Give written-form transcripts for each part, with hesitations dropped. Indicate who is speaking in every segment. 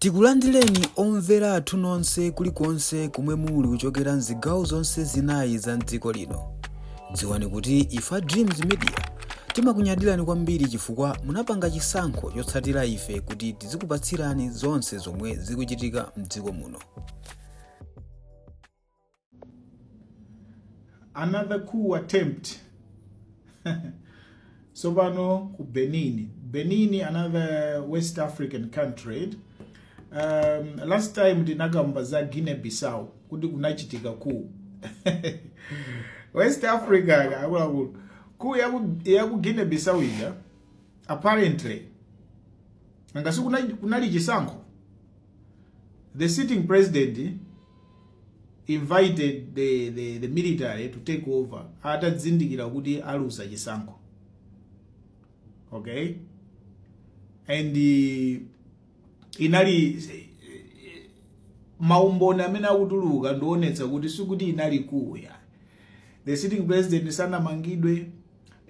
Speaker 1: Tikulandireni omvera athu nonse kulikonse kumwe muli kuchokera mzigawo zonse zinayi za mdziko lino. Dziwani kuti ife Dreams Media timakunyadirani kwambiri chifukwa munapanga chisankho chotsatira ife kuti tizikupatsirani zonse zomwe zikuchitika mdziko muno.
Speaker 2: Another coup attempt. Sopano ku Benin. Benin, another West African country. Last time tinagamba za Guinea Bissau kuti kunachitika coup. West Africa coup ya ku Guinea Bissau ija apparently ngasi kunali chisankho. The sitting president invited the military to take over atadzindikira kuti alusa chisankho. Okay, and inali maumboni amene akutuluka ndionetsa kuti sikuti inali kuya. The sitting president sanamangidwe,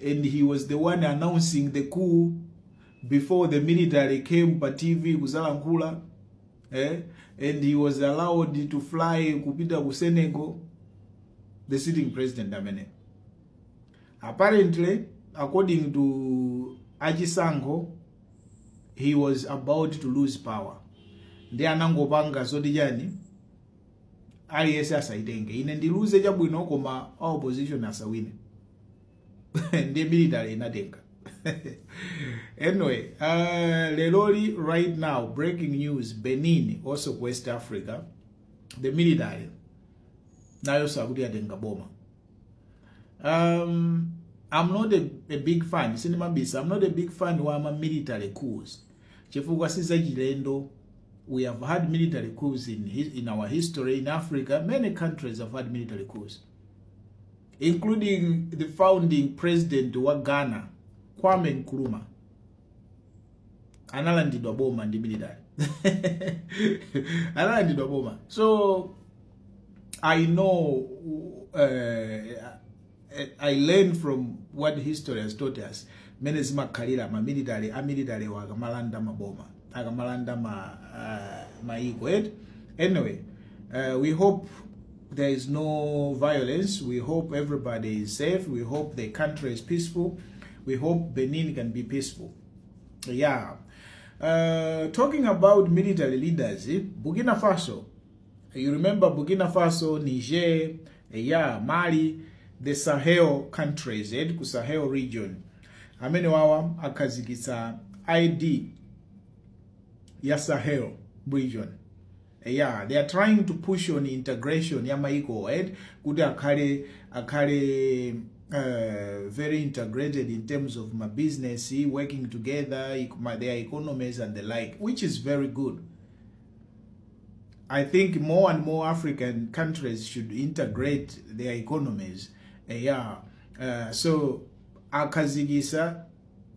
Speaker 2: and he was the one announcing the coup before the military came pa TV kuzalankhula, and he was allowed to fly kupita ku Senegal. The sitting president amene apparently, according to achisankho, he was about to lose power. Ndi anangopanga zoti chani aliyese asaitenge. Ine ndiluze chabwino koma opposition asawine. Ndi military inatenga. Anyway, leloli right now, breaking news, Benin, also West Africa, the military nayo sakuti atenga boma. I'm not a big fan. I'm not a big fan of military coups. Chifukwa sisa chilendo, we have had military coups in our history in Africa. Many countries have had military coups, including the founding president wa Ghana, Kwame Nkrumah. Analandidwa boma ndi military. Analandidwa boma. So I know, I learned from what history has taught us. Mene zimakhalira military wakamalanda maboma, akamalanda maiko. Anyway, we hope there is no violence. We hope everybody is safe. We hope the country is peaceful. We hope Benin can be peaceful. Yeah. Talking about military leaders, Burkina Faso. You remember Burkina Faso, Niger, Mali, the Sahel countries, ku Sahel region. Amene wawa akazikisa ID ya Sahel region. They are trying to push on integration ya maiko, kuti akale very integrated in terms of my business, working together, their economies and the like, which is very good. I think more and more African countries should integrate their economies. So akazigisa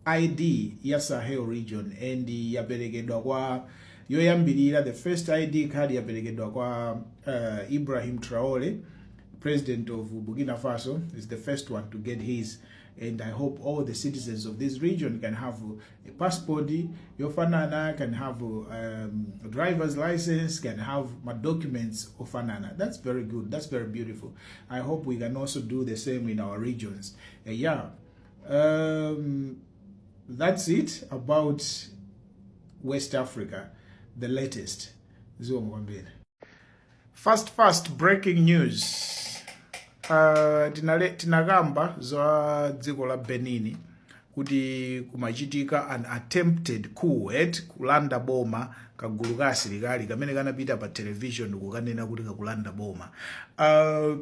Speaker 2: ID ya Sahel region, and yaperekedwa kwa yoyambirira, the first ID card yaperekedwa kwa Ibrahim Traore, president of Burkina Faso, is the first one to get his. And I hope all the citizens of this region can have a passport, yofanana, can have a driver's license, can have my documents ofanana. That's very good. That's very beautiful. I hope we can also do the same in our regions. That's it about West Africa, the latest. Fast breaking news. Tinagamba za dziko la Benin kuti kumachitika an attempted coup, kulanda boma kagulu ka asilikali kamene kanapita pa television kukanena kuti kakulanda boma.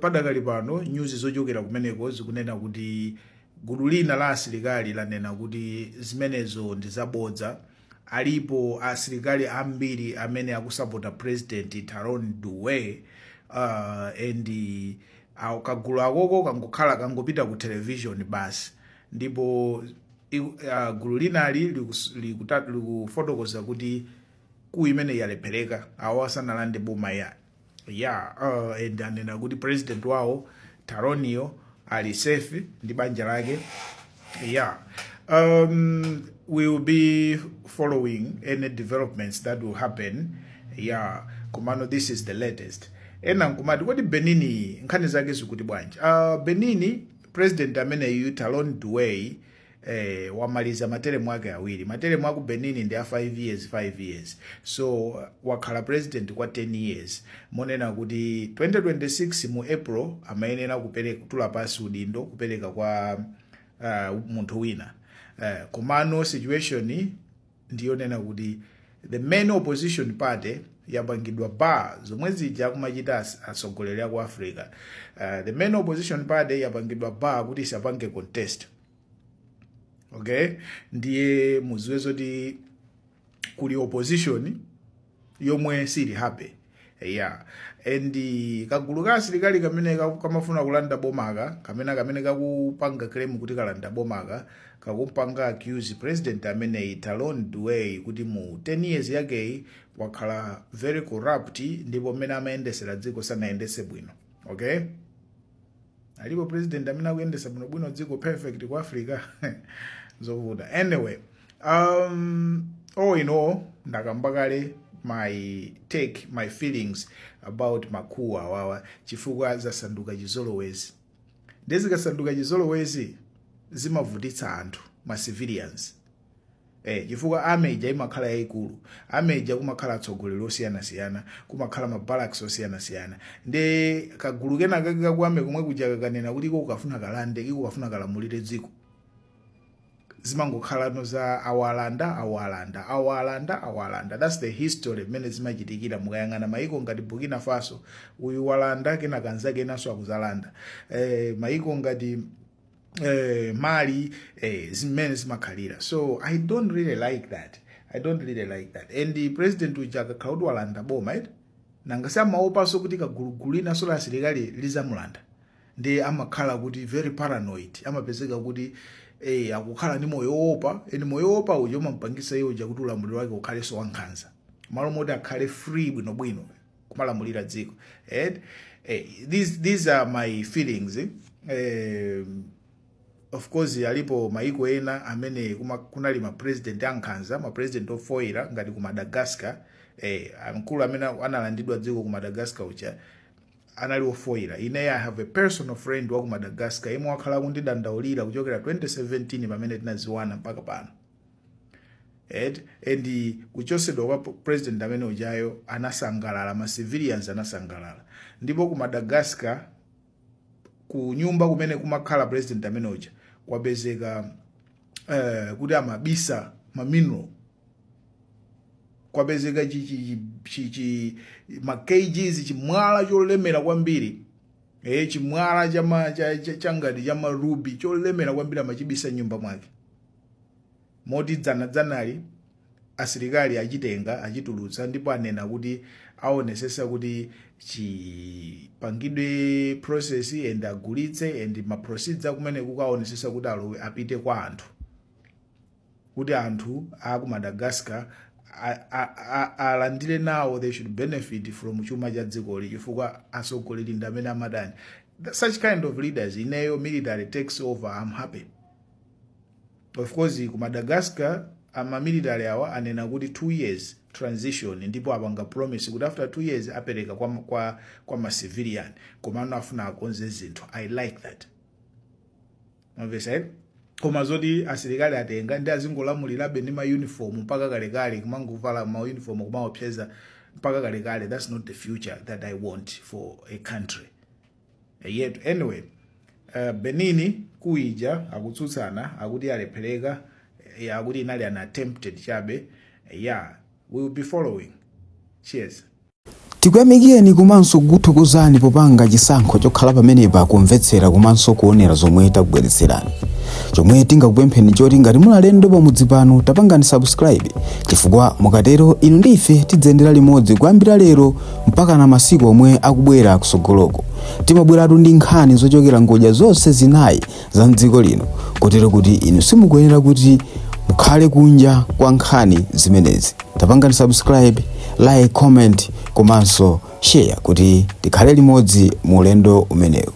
Speaker 2: Padakali pano news zochokera kumeneko zikunena kuti gulu lina la asilikali lanena kuti zimenezo ndi zabodza. Alipo asilikali ambiri amene akusapota president Taron Duwe, and kagulu akoko kangokhala kangopita ku television basi, ndipo gulu linali likufotokoza kuti ku imene yalephereka awasanalande boma and anena kuti president wawo Taronio ali safe ndi banja lake. We will be following any developments that will happen. Yeah, Kumano, this is the latest. Ena nkumati kodi Benini nkhani zake zikuti bwanji. Benini president amene Talon Duwei wamaliza materemu ake awiri. Materemu aku Benini ndi 5 years. So wakhala president kwa 10 years. Monena kuti 2026 mu April amayenera kupereka kutula pasi udindo kupereka kwa munthu wina. Kumano situation ndiyo nena kuti the main opposition party yapangidwa ba zomwe zija kumachita asogoleri ku Africa. The main opposition party yapangidwa ba kuti isapange contest. Okay, ndiye muziwe zoti kuli opposition yomwe sili happy. Yeah, and kagulu ka asilikali kamene kamafuna kulanda bomaka kamene kakupanga claim kuti kalanda bomaka kakupanga accuse president amene Talon Duwei kuti mu 10 years yake wakhala very corrupt ndipo mene amayendesera dziko sanayendese bwino. Okay, alipo president amene akuyendesa bwino dziko perfect ku Africa zovuta. Anyway, all in all ndakamba kale my feelings about makuwa wawa chifukwa zasanduka chizolowezi. Ndezikasanduka chizolowezi zimavutitsa anthu ma civilians. Chifukwa ameja imakhala yaikulu, ameja kumakhala atsogoleri osiyana-siyana, kumakhala mabarracks osiyana-siyana. Nde kagulu kena kakwame kumwe kuja kanena kuti iko ukafuna kalande, iko ukafuna kalamulire dziko. Zimangokhala no za awalanda. That's the history mene zimachitikira mukayang'ana maiko ngati Burkina Faso uyu walanda kena kanzake naso akuzalanda. Maiko ngati Mali zimene zimakhalira. So I don't really like that. And the president uja akakhala kuti walanda boma nangasi amaopanso kuti kagulugulina so la asilikali lizamulanda. Ndi amakhala kuti very paranoid, amapezeka kuti akukhala ni moyo wopa uja umampangisa iye uja kuti ulamuliro wake ukhale so wankhanza. Malo moti akhale free bwino kumalamulira dziko. These are my feelings. Of course alipo maiko ena amene kunali ma president ankhanza, ma president ofoira ngati ku Madagascar. Mkulu amene analandidwa dziko ku Madagascar uja anali ofoira. I have a personal friend wa ku Madagascar imwe wakhala kundidandaulira kuchokera 2017 pamene tinaziwana mpaka pano. And kuchosedwa kwa president amene ujayo anasangalala, ma civilians anasangalala. Ndipo ku Madagascar ku nyumba kumene kumakhala president amene uja kwabezeka kuti amabisa mamino kwabezeka ma kgs chimwala cholemera kwambiri. Chimwala changati chama ruby cholemera kwambiri amachibisa nyumba mwake. Moti dzanali asilikali achitenga achitulutsa ndipo anena kuti aonesesa kuti chipangidwe process and agulitse and ma procedure kumene kukaonesesa kuti alowe apite kwa anthu. Kuti anthu aku Madagascar alandire nawo, they should benefit from chuma cha dziko chifukwa asogoleri ndamene amadani. Such kind of leaders, ineyo military takes over, I'm happy. Of course ku Madagascar ama military awa anena kuti 2 years transition ndipo apanga promise kuti after 2 years apereka kwa ma civilian komano afuna akonze zinthu. I like that. Mavesa koma zoti asilikali atenga ndi azingolamulirabe ndi ma uniform mpaka kalekale kumangovala ma uniform kumaopseza mpaka kalekale. That's not the future that I want for a country. Yet anyway, Benini kuija akutsutsana akuti alephereka, akuti inali an attempted chabe. Yeah, we will be following. Cheers.
Speaker 1: Tikuyamikeni komanso kuthokozani popanga chisankho chokhala pamenepa kumvetsera komanso kuonera zomwe takubweretserani. Chomwe tingakupempheni choti ngati mulalendo pamudzi pano tapangani subscribe chifukwa mukatero inu ndife tidzendera limodzi kuyambira lero mpaka na masiku omwe akubwera kusogoloko. Timabweratu ndi nkhani zochokera ngodya zonse zinayi za mdziko lino kotero kuti inu simukuyenera kuti mukhale kunja kwa nkhani zimenezi. Tapangani subscribe, like, comment komanso share kuti tikhale limodzi mu ulendo umenewu.